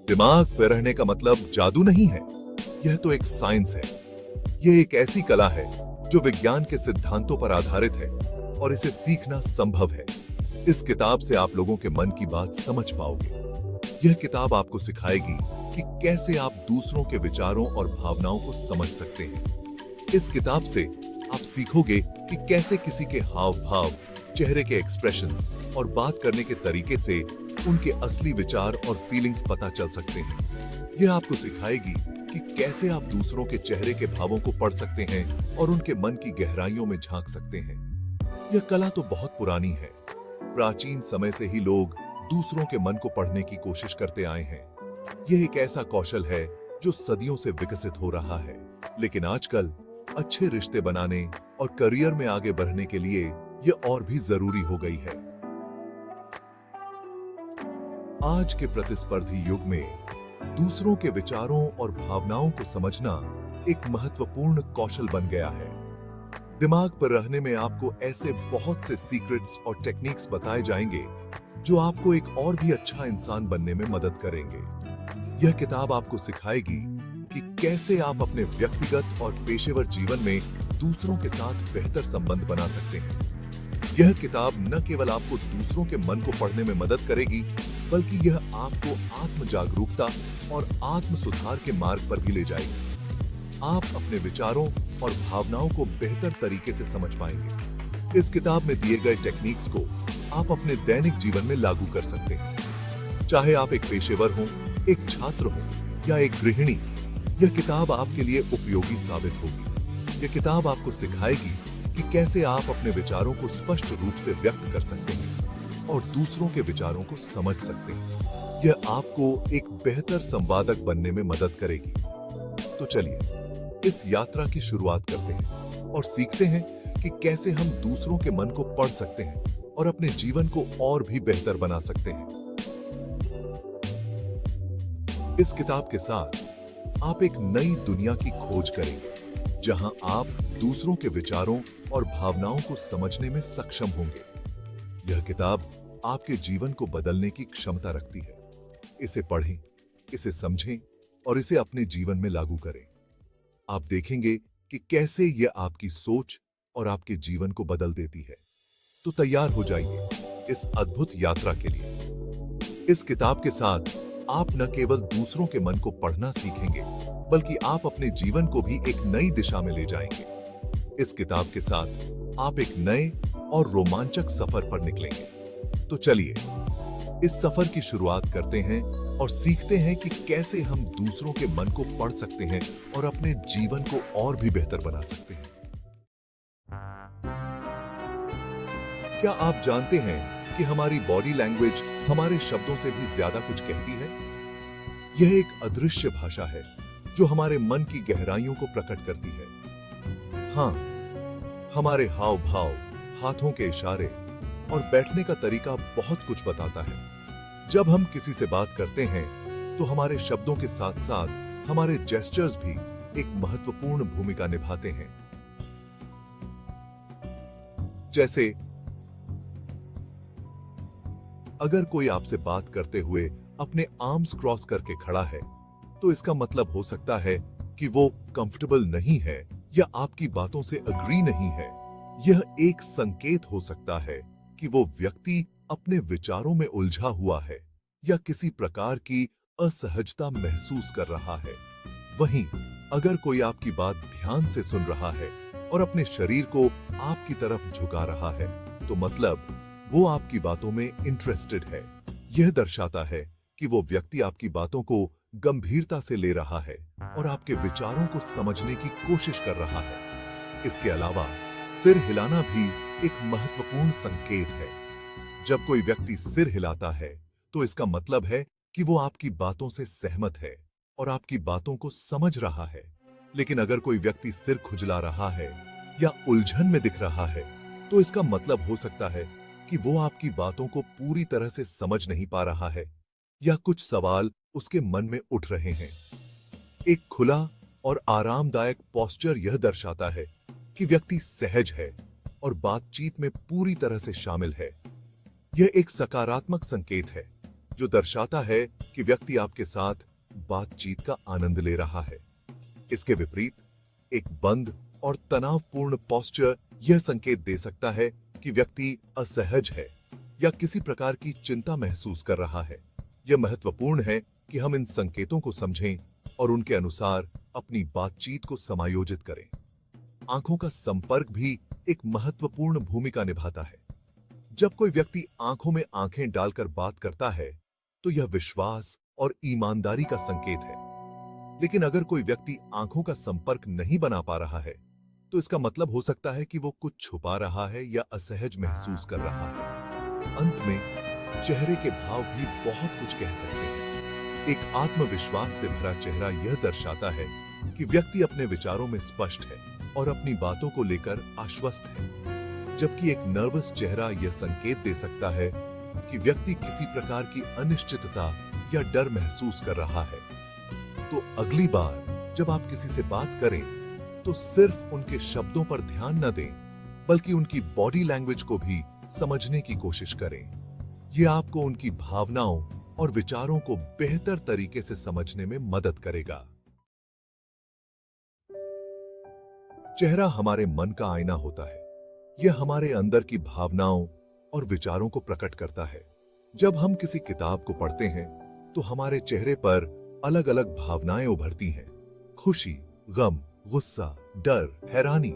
दिमाग पे रहने का मतलब जादू नहीं है। यह तो एक साइंस है। यह एक ऐसी कला है जो विज्ञान के सिद्धांतों पर आधारित है और इसे सीखना संभव है। इस किताब से आप लोगों के मन की बात समझ पाओगे। यह किताब आपको सिखाएगी कि कैसे आप दूसरों के विचारों और भावनाओं को समझ सकते हैं। इस किताब से आप सीखोगे कि कैसे किसी के हाव भाव, चेहरे के एक्सप्रेशंस और बात करने के तरीके से उनके असली विचार और फीलिंग्स पता चल सकते हैं। यह आपको सिखाएगी कि कैसे आप दूसरों के चेहरे के भावों को पढ़ सकते हैं और उनके मन की गहराइयों में झांक सकते हैं। यह कला तो बहुत पुरानी है। प्राचीन समय से ही लोग दूसरों के मन को पढ़ने की कोशिश करते आए हैं। यह एक ऐसा कौशल है जो सदियों से विकसित हो रहा है, लेकिन आजकल अच्छे रिश्ते बनाने और करियर में आगे बढ़ने के लिए यह और भी जरूरी हो गई है। आज के प्रतिस्पर्धी युग में दूसरों के विचारों और भावनाओं को समझना एक महत्वपूर्ण कौशल बन गया है। दिमाग पर रहने में आपको ऐसे बहुत से सीक्रेट्स और टेक्निक्स बताए जाएंगे जो आपको एक और भी अच्छा इंसान बनने में मदद करेंगे। यह किताब आपको सिखाएगी कि कैसे आप अपने व्यक्तिगत और पेशेवर जीवन में दूसरों के साथ बेहतर संबंध बना सकते हैं। यह किताब न केवल आपको दूसरों के मन को पढ़ने में मदद करेगी, बल्कि यह आपको आत्म जागरूकता और आत्म सुधार के मार्ग पर भी ले जाएगी। आप अपने विचारों और भावनाओं को बेहतर तरीके से समझ पाएंगे। इस किताब में दिए गए टेक्निक्स को आप अपने दैनिक जीवन में लागू कर सकते हैं। चाहे आप एक पेशेवर हों, एक छात्र हो या एक गृहिणी, यह किताब आपके लिए उपयोगी साबित होगी। यह किताब आपको सिखाएगी कि कैसे आप अपने विचारों को स्पष्ट रूप से व्यक्त कर सकते हैं और दूसरों के विचारों को समझ सकते हैं। यह आपको एक बेहतर संवादक बनने में मदद करेगी। तो चलिए इस यात्रा की शुरुआत करते हैं और सीखते हैं कि कैसे हम दूसरों के मन को पढ़ सकते हैं और अपने जीवन को और भी बेहतर बना सकते हैं। इस किताब के साथ आप एक नई दुनिया की खोज करेंगे, जहां आप दूसरों के विचारों और भावनाओं को समझने में सक्षम होंगे। यह किताब आपके जीवन को बदलने की क्षमता रखती है। इसे पढ़ें, इसे समझें और इसे अपने जीवन में लागू करें। आप देखेंगे कि कैसे यह आपकी सोच और आपके जीवन को बदल देती है। तो तैयार हो जाइए इस अद्भुत यात्रा के लिए। इस किताब के साथ आप न केवल दूसरों के मन को पढ़ना सीखेंगे, बल्कि आप अपने जीवन को भी एक नई दिशा में ले जाएंगे। इस किताब के साथ आप एक नए और रोमांचक सफर पर निकलेंगे। तो चलिए इस सफर की शुरुआत करते हैं और सीखते हैं कि कैसे हम दूसरों के मन को पढ़ सकते हैं और अपने जीवन को और भी बेहतर बना सकते हैं। क्या आप जानते हैं कि हमारी बॉडी लैंग्वेज हमारे शब्दों से भी ज्यादा कुछ कहती है? यह एक अदृश्य भाषा है जो हमारे मन की गहराइयों को प्रकट करती है। हाँ, हमारे हाव भाव, हाथों के इशारे और बैठने का तरीका बहुत कुछ बताता है। जब हम किसी से बात करते हैं तो हमारे शब्दों के साथ साथ हमारे जेस्चर्स भी एक महत्वपूर्ण भूमिका निभाते हैं। जैसे अगर कोई आपसे बात करते हुए अपने आर्म्स क्रॉस करके खड़ा है, तो इसका मतलब हो सकता है कि वो कंफर्टेबल नहीं है या आपकी बातों से अग्री नहीं है। यह एक संकेत हो सकता है कि वो व्यक्ति अपने विचारों में उलझा हुआ है या किसी प्रकार की असहजता महसूस कर रहा है। वहीं अगर कोई आपकी बात ध्यान से सुन रहा है और अपने शरीर को आपकी तरफ झुका रहा है, तो मतलब वो आपकी बातों में इंटरेस्टेड है। यह दर्शाता है कि वो व्यक्ति आपकी बातों को गंभीरता से ले रहा है और आपके विचारों को समझने की कोशिश कर रहा है। इसके अलावा सिर हिलाना भी एक महत्वपूर्ण संकेत है। जब कोई व्यक्ति सिर हिलाता है, तो इसका मतलब है कि वो आपकी बातों से सहमत है और आपकी बातों को समझ रहा है। लेकिन अगर कोई व्यक्ति सिर खुजला रहा है या उलझन में दिख रहा है, तो इसका मतलब हो सकता है कि वो आपकी बातों को पूरी तरह से समझ नहीं पा रहा है या कुछ सवाल उसके मन में उठ रहे हैं। एक खुला और आरामदायक पोस्चर यह दर्शाता है कि व्यक्ति सहज है और बातचीत में पूरी तरह से शामिल है। यह एक सकारात्मक संकेत है जो दर्शाता है कि व्यक्ति आपके साथ बातचीत का आनंद ले रहा है। इसके विपरीत एक बंद और तनावपूर्ण पोस्चर यह संकेत दे सकता है कि व्यक्ति असहज है या किसी प्रकार की चिंता महसूस कर रहा है। यह महत्वपूर्ण है कि हम इन संकेतों को समझें और उनके अनुसार अपनी बातचीत को समायोजित करें। आंखों का संपर्क भी एक महत्वपूर्ण भूमिका निभाता है। जब कोई व्यक्ति आंखों में आंखें डालकर बात करता है तो यह विश्वास और ईमानदारी का संकेत है। लेकिन अगर कोई व्यक्ति आंखों का संपर्क नहीं बना पा रहा है तो इसका मतलब हो सकता है कि वो कुछ छुपा रहा है या असहज महसूस कर रहा है। अंत में चेहरे के भाव भी बहुत कुछ कह सकते हैं। एक आत्मविश्वास से भरा चेहरा यह दर्शाता है कि व्यक्ति अपने विचारों में स्पष्ट है और अपनी बातों को लेकर आश्वस्त है, जबकि एक नर्वस चेहरा यह संकेत दे सकता है कि व्यक्ति किसी प्रकार की अनिश्चितता या डर महसूस कर रहा है। तो अगली बार जब आप किसी से बात करें तो सिर्फ उनके शब्दों पर ध्यान न दें, बल्कि उनकी बॉडी लैंग्वेज को भी समझने की कोशिश करें। यह आपको उनकी भावनाओं और विचारों को बेहतर तरीके से समझने में मदद करेगा। चेहरा हमारे मन का आईना होता है। यह हमारे अंदर की भावनाओं और विचारों को प्रकट करता है। जब हम किसी किताब को पढ़ते हैं तो हमारे चेहरे पर अलग अलग भावनाएं उभरती हैं। खुशी, गम, गुस्सा, डर, हैरानी,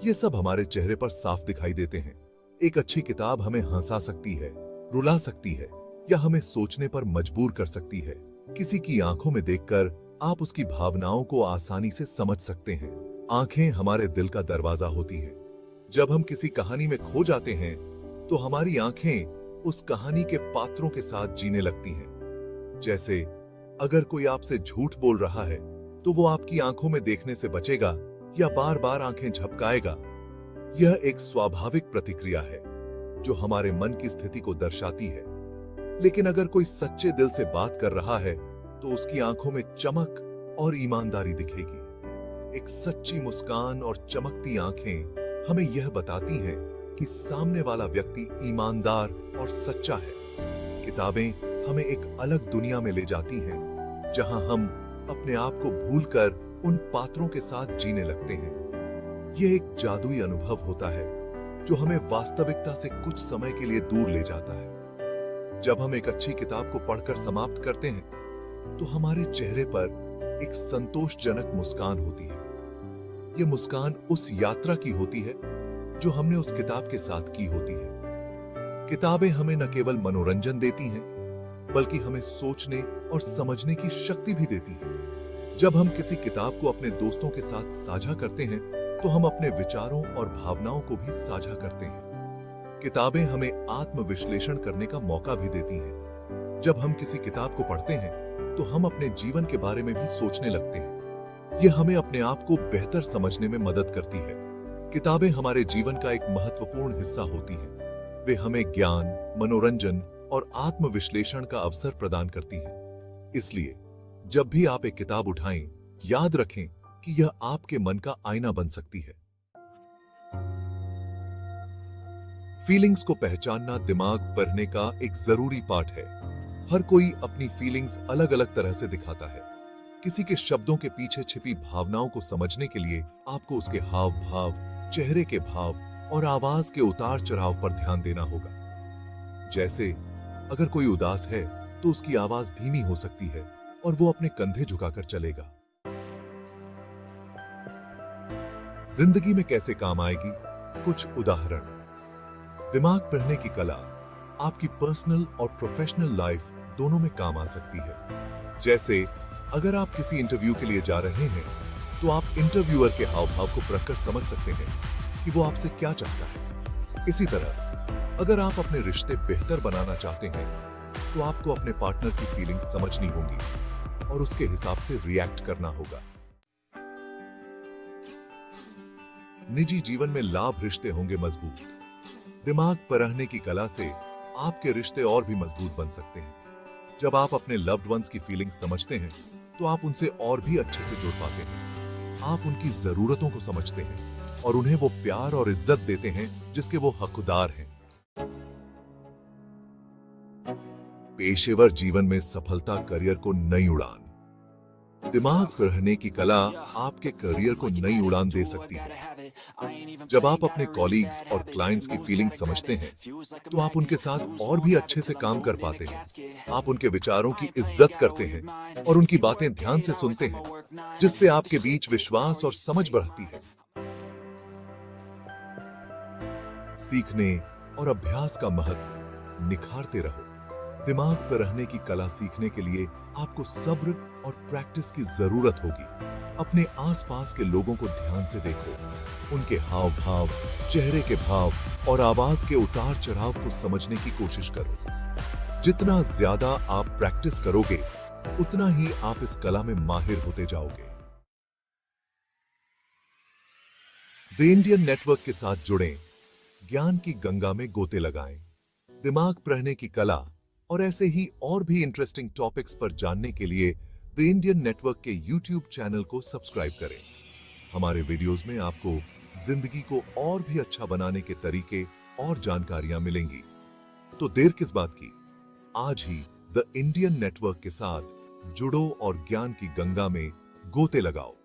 ये सब हमारे चेहरे पर साफ दिखाई देते हैं। एक अच्छी किताब हमें हंसा सकती है, रुला सकती है या हमें सोचने पर मजबूर कर सकती है। किसी की आंखों में देखकर आप उसकी भावनाओं को आसानी से समझ सकते हैं। आंखें हमारे दिल का दरवाजा होती हैं। जब हम किसी कहानी में खो जाते हैं तो हमारी आंखें उस कहानी के पात्रों के साथ जीने लगती हैं। जैसे अगर कोई आपसे झूठ बोल रहा है तो वो आपकी आंखों में देखने से बचेगा या बार बार आंखें झपकाएगा। यह एक स्वाभाविक प्रतिक्रिया है जो हमारे मन की स्थिति को दर्शाती है। लेकिन अगर कोई सच्चे दिल से बात कर रहा है तो उसकी आंखों में चमक और ईमानदारी दिखेगी। एक सच्ची मुस्कान और चमकती आंखें हमें यह बताती हैं कि सामने वाला व्यक्ति ईमानदार और सच्चा है। किताबें हमें एक अलग दुनिया में ले जाती हैं, जहां हम अपने आप को भूलकर उन पात्रों के साथ जीने लगते हैं। यह एक जादुई अनुभव होता है जो हमें वास्तविकता से कुछ समय के लिए दूर ले जाता है। जब हम एक अच्छी किताब को पढ़कर समाप्त करते हैं तो हमारे चेहरे पर एक संतोषजनक मुस्कान होती है। यह मुस्कान उस यात्रा की होती है जो हमने उस किताब के साथ की होती है। किताबें हमें न केवल मनोरंजन देती हैं, बल्कि हमें सोचने और समझने की शक्ति भी देती हैं। जब हम किसी किताब को अपने दोस्तों के साथ साझा करते हैं तो हम अपने विचारों और भावनाओं को भी साझा करते हैं। किताबें हमें आत्मविश्लेषण करने का मौका भी देती हैं। जब हम किसी किताब को पढ़ते हैं तो हम अपने जीवन के बारे में भी सोचने लगते हैं। यह हमें अपने आप को बेहतर समझने में मदद करती है। किताबें हमारे जीवन का एक महत्वपूर्ण हिस्सा होती हैं। वे हमें ज्ञान, मनोरंजन और आत्मविश्लेषण का अवसर प्रदान करती हैं। इसलिए जब भी आप एक किताब उठाएं, याद रखें कि यह आपके मन का आईना बन सकती है। फीलिंग्स को पहचानना दिमाग पढ़ने का एक जरूरी पार्ट है। हर कोई अपनी फीलिंग्स अलग अलग तरह से दिखाता है। किसी के शब्दों के पीछे छिपी भावनाओं को समझने के लिए आपको उसके हाव भाव, चेहरे के भाव और आवाज के उतार चढ़ाव पर ध्यान देना होगा। जैसे अगर कोई उदास है तो उसकी आवाज धीमी हो सकती है और वो अपने कंधे झुकाकर चलेगा। जिंदगी में कैसे काम आएगी? कुछ उदाहरण। दिमाग पढ़ने की कला आपकी पर्सनल और प्रोफेशनल लाइफ दोनों में काम आ सकती है। जैसे अगर आप किसी इंटरव्यू के लिए जा रहे हैं तो आप इंटरव्यूअर के हाव भाव को पढ़कर समझ सकते हैं कि वो आपसे क्या चाहता है। इसी तरह अगर आप अपने रिश्ते बेहतर बनाना चाहते हैं तो आपको अपने पार्टनर की फीलिंग्स समझनी होंगी और उसके हिसाब से रिएक्ट करना होगा। निजी जीवन में लाभ रिश्ते होंगे मजबूत। दिमाग परखने की कला से आपके रिश्ते और भी मजबूत बन सकते हैं। जब आप अपने लव्ड वंस की फीलिंग्स समझते हैं तो आप उनसे और भी अच्छे से जुड़ पाते हैं। आप उनकी जरूरतों को समझते हैं और उन्हें वो प्यार और इज्जत देते हैं जिसके वो हकदार हैं। पेशेवर जीवन में सफलता करियर को नई उड़ान। दिमाग पर रहने की कला आपके करियर को नई उड़ान दे सकती है। जब आप अपने कॉलीग्स और क्लाइंट्स की फीलिंग समझते हैं, तो आप उनके साथ और भी अच्छे से काम कर पाते हैं। आप उनके विचारों की इज्जत करते हैं और उनकी बातें ध्यान से सुनते हैं, जिससे आपके बीच विश्वास और समझ बढ़ती है। सीखने और अभ्यास का महत्व निखारते रहो। दिमाग पर रहने की कला सीखने के लिए आपको सब्र और प्रैक्टिस की जरूरत होगी। अपने आसपास के लोगों को ध्यान से देखो, उनके हाव भाव, चेहरे के भाव और आवाज के उतार चढ़ाव को समझने की कोशिश करो। जितना ज्यादा आप प्रैक्टिस करोगे, उतना ही आप इस कला में माहिर होते जाओगे। द इंडियन नेटवर्क के साथ जुड़ें, ज्ञान की गंगा में गोते लगाएं। दिमाग पर रहने की कला और ऐसे ही और भी इंटरेस्टिंग टॉपिक्स पर जानने के लिए द इंडियन नेटवर्क के YouTube चैनल को सब्सक्राइब करें। हमारे वीडियोस में आपको जिंदगी को और भी अच्छा बनाने के तरीके और जानकारियां मिलेंगी। तो देर किस बात की, आज ही द इंडियन नेटवर्क के साथ जुड़ो और ज्ञान की गंगा में गोते लगाओ।